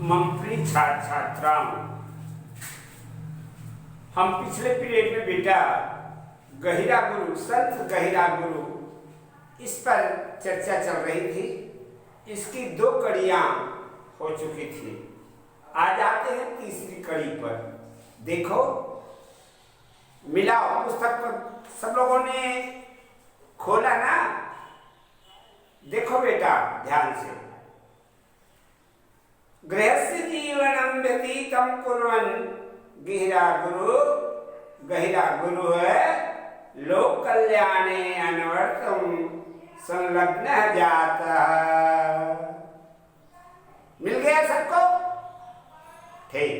ममप्री छात्राओं, हम पिछले पीरियड में बेटा गहिरा गुरु, संत गहिरा गुरु, इस पर चर्चा चल रही थी। इसकी 2 कड़ियां हो चुकी थी। आज आते हैं तीसरी कड़ी पर। देखो, मिलाओ पुस्तक पर, सब लोगों ने खोला ना? देखो बेटा ध्यान से। गृहस्थ जीवनम व्यतीतम कुर्वन् गहिरा गुरु है लोक कल्याणे अनवरतम संलग्न जाता। मिल गया सबको? ठीक,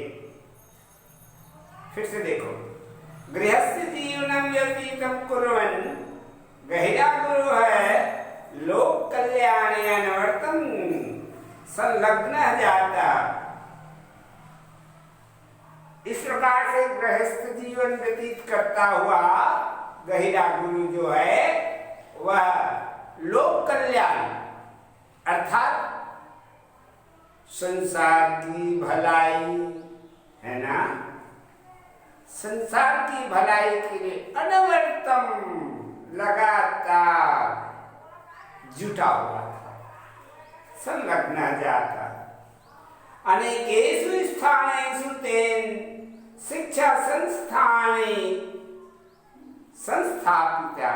फिर से देखो। गृहस्थ जीवनम व्यतीतम कुर्वन् गहिरा गुरु है लोक कल्याणे अनवरतम संलग्न जाता। इस प्रकार से गृहस्थ जीवन व्यतीत करता हुआ गहिरा गुरु जो है वह लोक कल्याण अर्थात संसार की भलाई, है ना, संसार की भलाई के लिए अनवरतम लगातार जुटा हुआ था, संलग्न जाता। अनेकेषु स्थानेषु तेन शिक्षा संस्थाने संस्थापिता।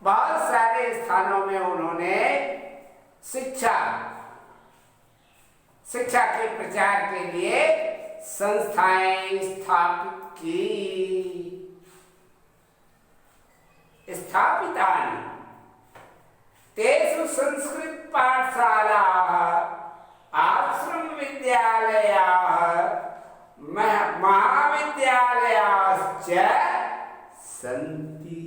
बहुत सारे स्थानों में उन्होंने शिक्षा के प्रचार के लिए संस्थाएं स्थापित की। स्थापितानि तेषु संस्कृत पाठशाला आश्रम विद्यालया महाविद्यालयाश्च सन्ति।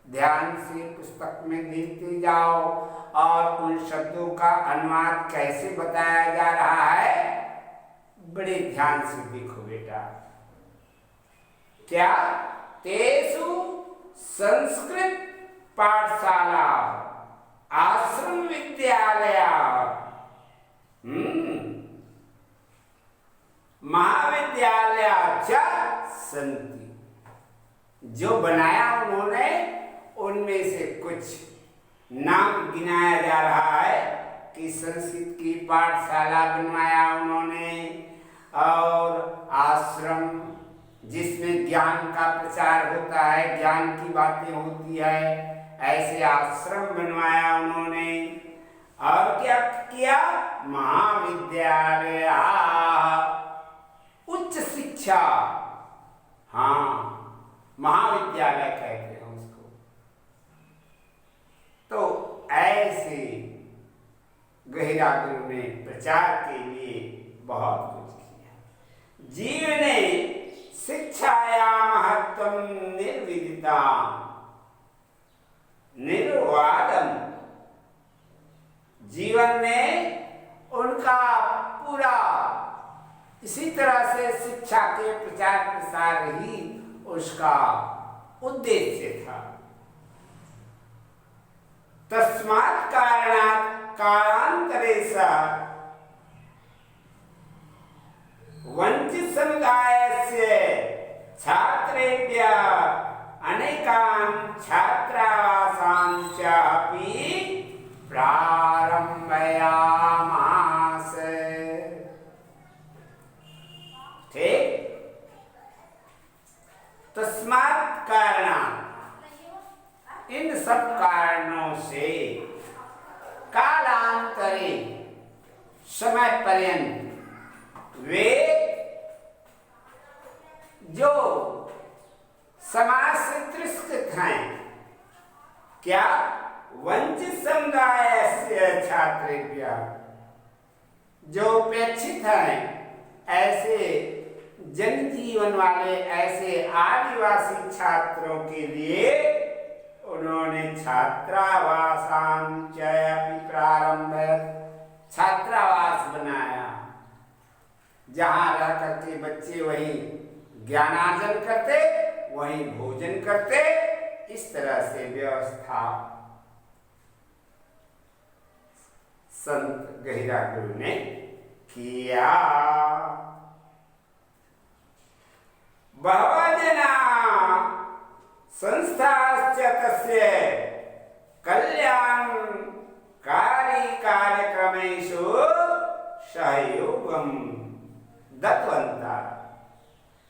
ध्यान से पुस्तक में देखते जाओ और उन शब्दों का अनुवाद कैसे बताया जा रहा है बड़े ध्यान से देखो बेटा। क्या? तेषु संस्कृत पाठशाला आश्रम विद्यालय महाविद्यालय सन्ति। जो बनाया उन्होंने, उनमें से कुछ नाम गिनाया जा रहा है कि संस्कृत की पाठशाला बनवाया उन्होंने और आश्रम जिसमें ज्ञान का प्रचार होता है, ज्ञान की बातें होती है, ऐसे आश्रम बनवाया उन्होंने। और क्या किया? महाविद्यालय, उच्च शिक्षा, हाँ महाविद्यालय कहते हैं उसको। तो ऐसे गहिरा गुरु ने प्रचार के लिए बहुत कुछ किया। जीवने शिक्षाया महत्वम निर्विदिता निर्वादम। जीवन में उनका पूरा इसी तरह से शिक्षा के प्रचार प्रसार ही उसका उद्देश्य था। तस्मात् कारणात् कालांतरे सः वंचित समुदायस्य छात्रेभ्यः अनेकान् छात्रावासान् च अपि प्रारम्भयामास। ठीक? तस्मात् कारणात्, इन सब कारणों से, कालांतरे समय पर्यंत वे जो समाज से तिरस्कृत हैं, क्या? वंचित समुदाय से छात्रेभ्यः, जो उपेक्षित हैं, ऐसे जनजीवन वाले, ऐसे आदिवासी छात्रों के लिए उन्होंने छात्रावासान् च अपि प्रारंभ, छात्रावास बनाया, जहां रह करके बच्चे वहीं ज्ञानार्जन करते, वहीं भोजन करते, इस तरह से व्यवस्था संत गहिरा गुरु ने किया। बहवः जना संस्थाश्च तस्य कल्याणकारी कार्यक्रमेषु सहयोगं दत्तवन्तः।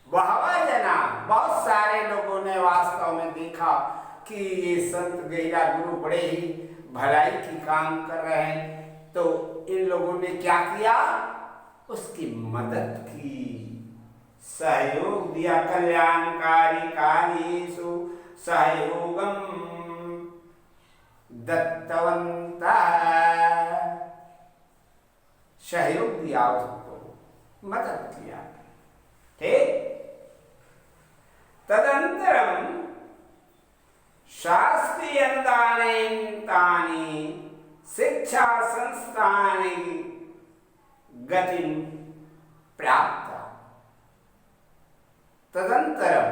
बहवः जना, बहुत सारे लोगों ने वास्तव में देखा कि ये संत गहिरा गुरु बड़े ही भलाई की काम कर रहे हैं, तो इन लोगों ने क्या किया, उसकी मदद की, सहयोग दिया। कल्याणकारी कार्येषु सहयोगं दत्तवन्तः, सहयोग दिया, उसको मदद किया। ठीक। तदनन्तरं शास्त्रीय अनुदानेन शिक्षा संस्थानि गतिं प्राप्त। तदंतरम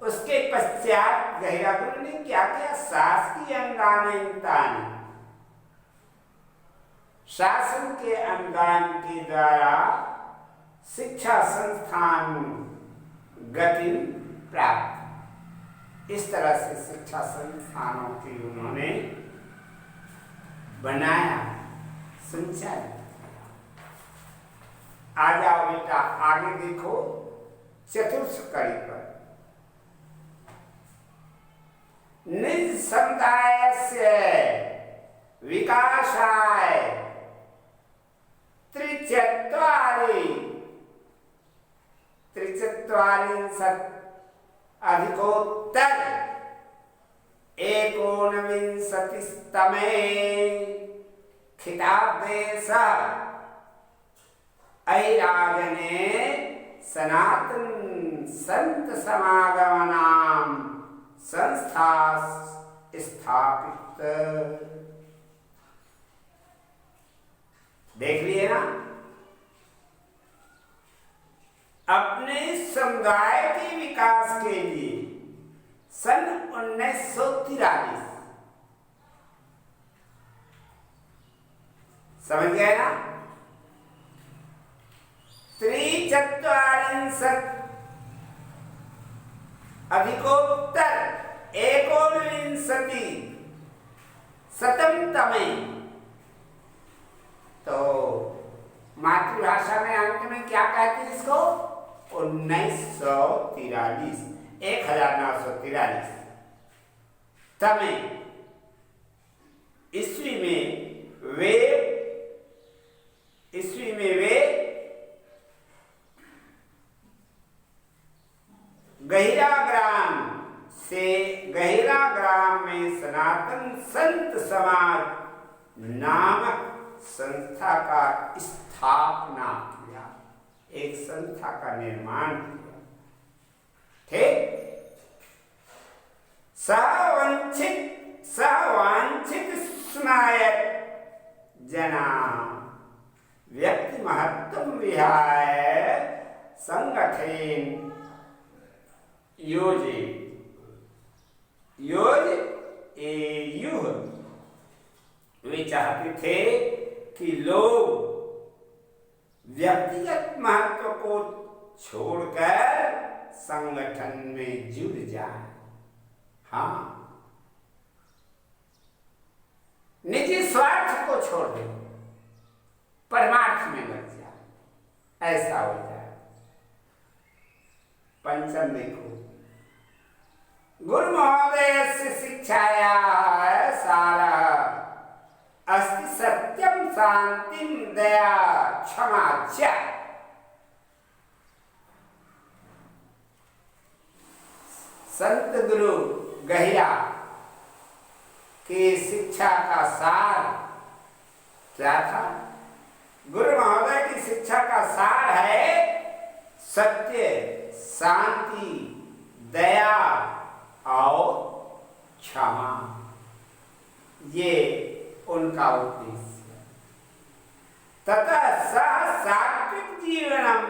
उसके पश्चात गहिरा गुरु ने क्या किया, शासकीय अनुदान, शासन के अनुदान के द्वारा शिक्षा संस्थान गति प्राप्त। इस तरह से शिक्षा संस्थानों की उन्होंने बनाया, संचालित किया। आ जाओ बेटा, आगे देखो चतुर्थ कड़ी पर। निज समुदायस्य विकासाय त्रिचत्वारिंशत् अधिकोत्तर 19तमे खिताब्दे सः ऐराजने सनातन संत समागमनां संस्था स्थापित। देख लिए ना, अपने समुदाय के विकास के लिए सन 1943, समझ गए ना, 43 अधिकोत्तर 19तमे, तो मातृभाषा में अंक में क्या कहते हैं इसको, 1943, 1943 तमे ईस्वी में वे गहिरा ग्राम में सनातन संत समाज नामक संस्था का स्थापना किया, एक संस्था का निर्माण किया। ठीक। सवांछित स्नायक जना व्यक्ति महत्व विहाय संगठन वे चाहते थे कि लोग व्यक्तिगत महत्व को छोड़कर संगठन में जुड़ जाएं। हाँ, निजी स्वार्थ को छोड़ दे, परमार्थ में लग जाए, ऐसा हो जाए। पंचम देखो, गुरु महोदय से शिक्षाया सारा अस्ति सत्यम शांतिम दया क्षमा च। संत गुरु गहिरा की शिक्षा का सार क्या था? गुरु महोदय की शिक्षा का सार है सत्य, शांति, दया और क्षमा। ये उनका उद्देश्य। तथा सह सात्विक जीवनम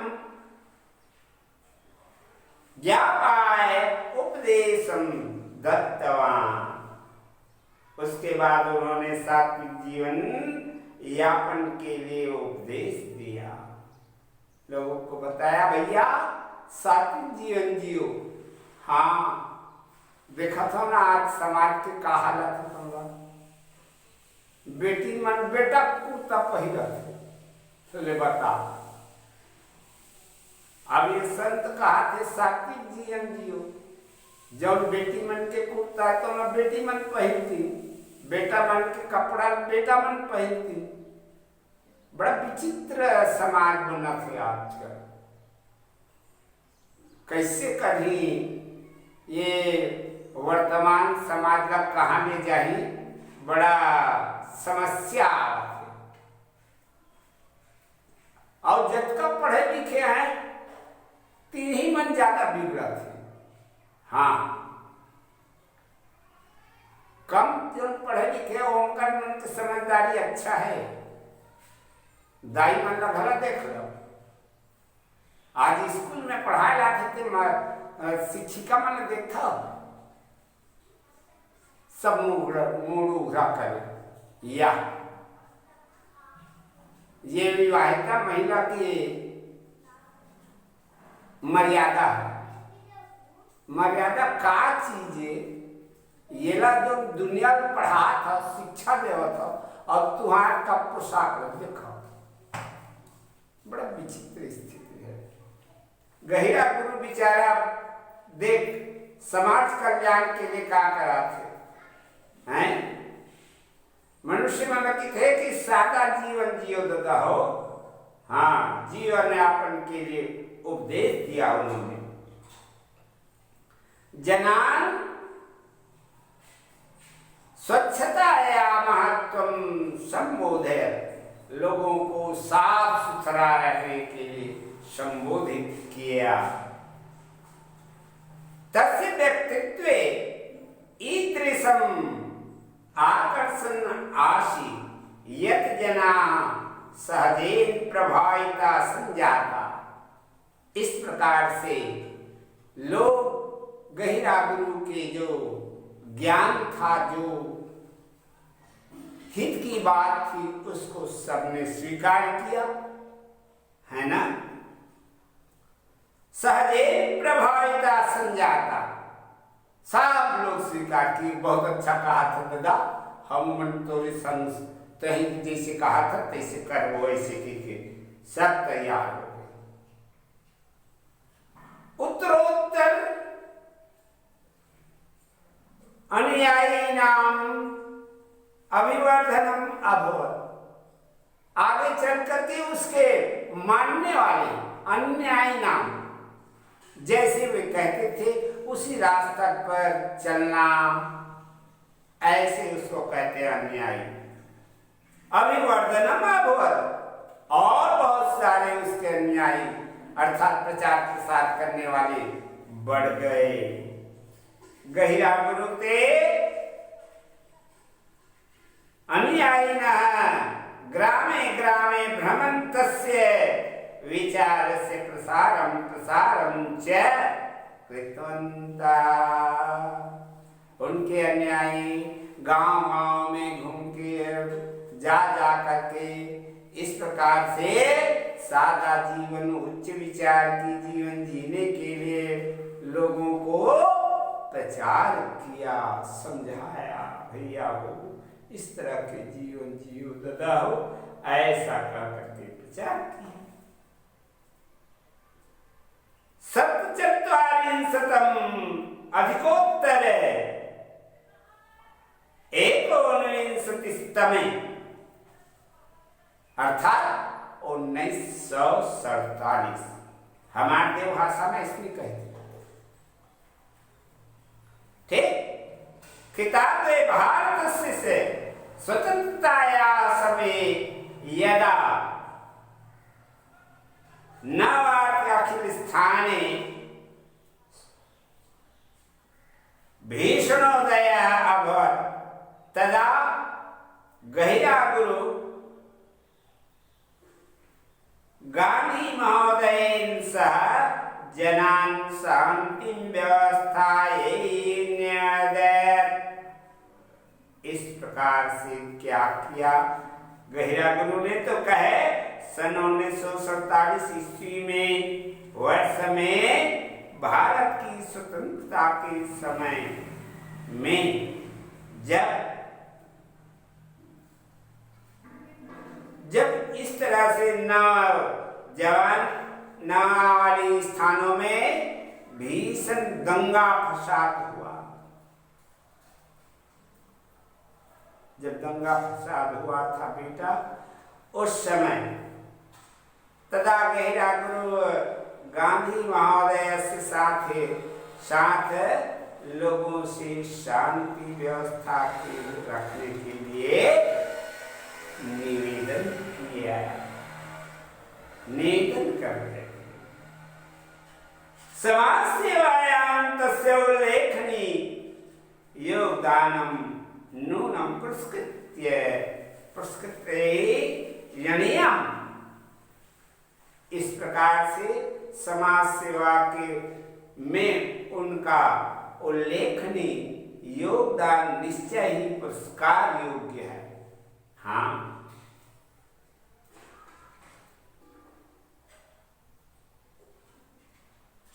ज्ञापाय उपदेशम दत्तवान। उसके बाद उन्होंने सात्विक जीवन यापन के लिए उपदेश दिया। लोगों को बताया भैया सात्विक जीवन जियो। हाँ देखा था ना आज समाज के का हालत होगा। बेटी मन बेटा कुर्ता पहिरत तो ले बता। अब ये संत कहा थे सात्विक जीवन जियो। जब बेटी मन के कुर्ता है तो मैं बेटी मन पहनती, बेटा मन के कपड़ा बेटा मन पहनती। बड़ा विचित्र समाज बना थे आजकल। कैसे कभी ये वर्तमान समाज का कहाँ ले जाही, बड़ा समस्या है। और जितना पढ़े लिखे हैं तीन ही मन ज्यादा बिगड़ा थे। हाँ कम जो पढ़े लिखे उनका मन की समझदारी अच्छा है। दाई मन का भला देख लो। आज स्कूल में पढ़ाए लाते थे शिक्षिका मन देखा सब मुड़ उघरा कर। या ये विवाहिता महिला की मर्यादा है। मर्यादा का चीज है ये ला जो दुनिया में पढ़ा था शिक्षा देवा था अब तुम्हारा का पोशाक देखा। बड़ा विचित्र स्थिति है। गहिरा गुरु बेचारा देख समाज कल्याण के लिए क्या करा थे हैं। मनुष्य मन की थे कि सादा जीवन जियो दादा हो। हाँ जीवन यापन के लिए उपदेश दिया उन्होंने। जनान स्वच्छता या महत्व संबोधय, लोगों को साफ सुथरा रहने के लिए संबोधित किया। तस्य व्यक्तित्वे ईदृशम आकर्षण आशी यत जना सहजेन प्रभाविता संजाता। इस प्रकार से लोग गहिरा गुरु के जो ज्ञान था, जो हित की बात थी, उसको सबने स्वीकार किया है ना। सहजे प्रभाविता संजाता, सब लोग स्वीकार किए। बहुत अच्छा कहा था दादा, हम मन तो तही जैसे कहा था तैसे कर वो ऐसे के सब तैयार हो गए। उत्तरोत्तर अनुयायी नाम अभिवर्धनम अभवत। आगे चल करके उसके मानने वाले अनुयायी नाम, जैसे वे कहते थे उसी रास्ता पर चलना, ऐसे उसको कहते हैं अनुयायी। अभिवर्धनम अभवत, और बहुत सारे उसके अनुयायी अर्थात प्रचार प्रसार करने वाले बढ़ गए। गहिरा गुरु ते अनुयायिनः ग्रामे ग्रामे भ्रमन्तस्य विचारस्य प्रसारं च कृतवन्तः। उनके अनुयायी गांव-गांव में घूम के जा करके इस प्रकार से सादा जीवन, उच्च विचार की जीवन जीने के लिए लोगों को प्रचार किया, समझाया। भैया हो इस तरह के जीवन जियो दादा हो, ऐसा कह करके प्रचार किया। सप्तचत्वारिंशतम अधिकोत्तर एकोनविंशतितमे अर्थात 1947 हमारे देव भाषा में इसलिए कहते ठीक। किताब भारत से स्वतंत्रताया समय यदा नवाख्यखिल स्थाने भीषणोदय अभवत् तदा गहिरा गुरु गांधी महोदयेन सह जनान् शांतिं व्यवस्थायेन। इस प्रकार से क्या किया, गहिरा गहिरा गुरु ने तो कहे सन 1947 ईस्वी में वर्ष में भारत की स्वतंत्रता के समय में जब इस तरह से नावाली स्थानों में भीषण दंगा फसाद हुआ, जब दंगा फसाद हुआ था बेटा, उस समय तथा गहिरा गुरु गांधी महोदय से साथ लोगों से शांति व्यवस्था के रखने के लिए निवेदन कर रहे थे। समाज सेवायां तस्य उल्लेखनीय योगदानम नूनम पुरस्कृत्यनीयम्। इस प्रकार से समाज सेवा के में उनका उल्लेखनीय योगदान निश्चय ही पुरस्कार योग्य है। हाँ,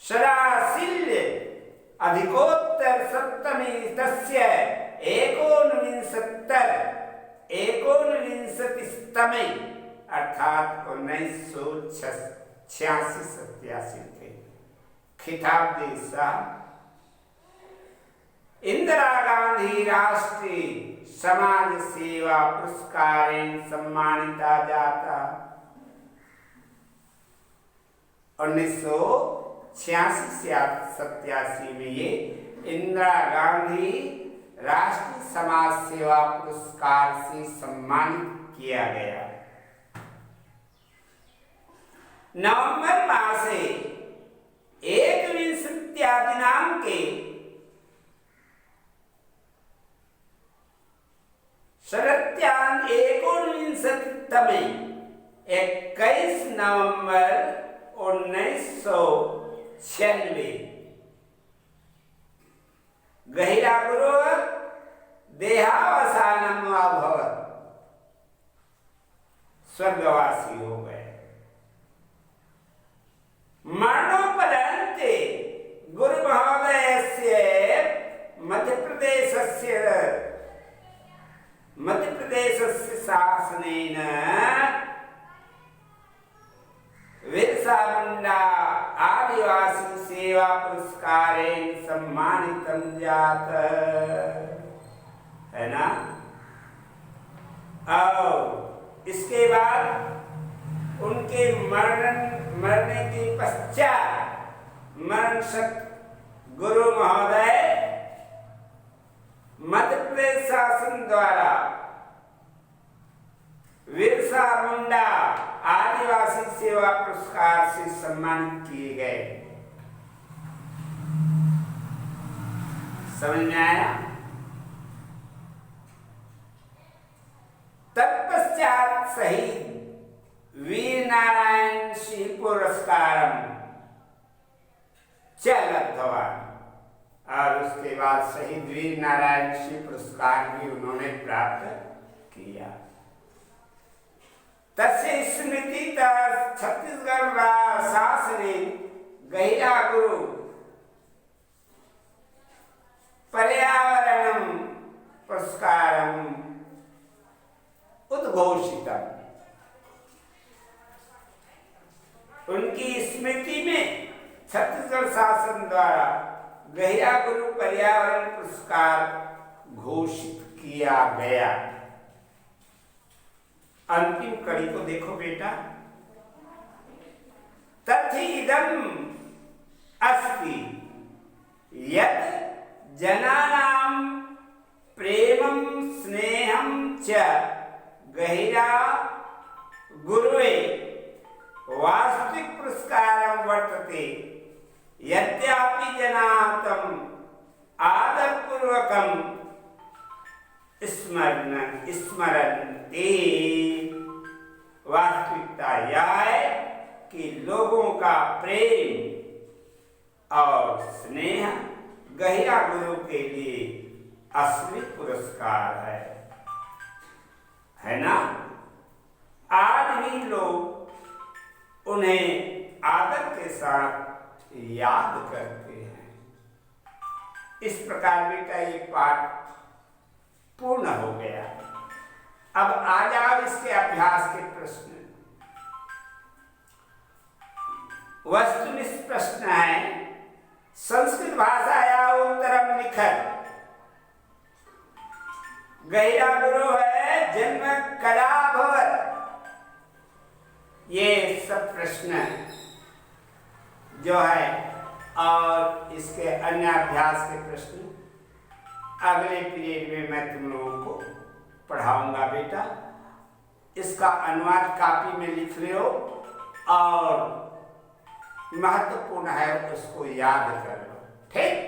शराशिल्य अधिकोत्तर सप्तमी तस्य एकोनविंशतिस्तमे अर्थात 1986-87 थे। खिताब देसा इंदिरा गांधी राष्ट्रीय समाज सेवा पुरस्कारेण सम्मानिता जाता। 1986-87 में ये इंदिरा गांधी राष्ट्रीय समाज सेवा पुरस्कार से सम्मानित किया गया। नवंबर मासे 21 दिनांके शरत्यां 19 21 नवंबर 1996 गहिरा गुरु देहावसानम् अभवत्, स्वर्गवासी हो गए। मरणोपरान्ते गुरु महोदयस्य मध्यप्रदेशस्य शासनेन बिरसा मुंडा आदिवासी सेवा पुरस्कारेण सम्मानितं जात, है ना। और इसके बाद उनके मरने के पश्चात मरणशत गुरु महोदय मध्य प्रदेश शासन द्वारा बिरसा मुंडा आदिवासी सेवा पुरस्कार से सम्मानित किए गए। समझ में आया। तत्पश्चात शहीद वीर नारायण सिंह पुरस्कारम च लब्धवान्, और उसके बाद शहीद वीर नारायण सिंह पुरस्कार भी उन्होंने प्राप्त किया। तस्य स्मृति छत्तीसगढ़ शासने गहिरा गुरु पर्यावरण पुरस्कारम उद्घोषितम्। उनकी स्मृति में छत्तीसगढ़ शासन द्वारा गहिरा गुरु पर्यावरण पुरस्कार घोषित किया गया। अंतिम कड़ी को देखो बेटा। तथ्य इदम अस्ति यत् जनानां प्रेमं स्नेहं च गहिरा गुरुवे वास्तविक पुरस्कारं वर्तते। यद्यपि जनाः तम् आदरपूर्वकं स्मरन्ति, वास्तविकता यह है कि लोगों का प्रेम और स्नेह गहिरा गुरु के लिए असली पुरस्कार है ना। उन्हें आदर के साथ याद करते हैं। इस प्रकार बेटा ये पाठ पूर्ण हो गया। अब आ जाओ इसके अभ्यास के प्रश्न। वस्तुनिष्ठ प्रश्न है, संस्कृत भाषाया उत्तरम लिखत गहिरा गुरु है जन्म कदा भवत। ये सब प्रश्न जो है और इसके अन्य अभ्यास के प्रश्न अगले पीरियड में मैं तुम लोगों को पढ़ाऊंगा बेटा। इसका अनुवाद कॉपी में लिख लो और महत्वपूर्ण है उसको याद कर लो। ठीक।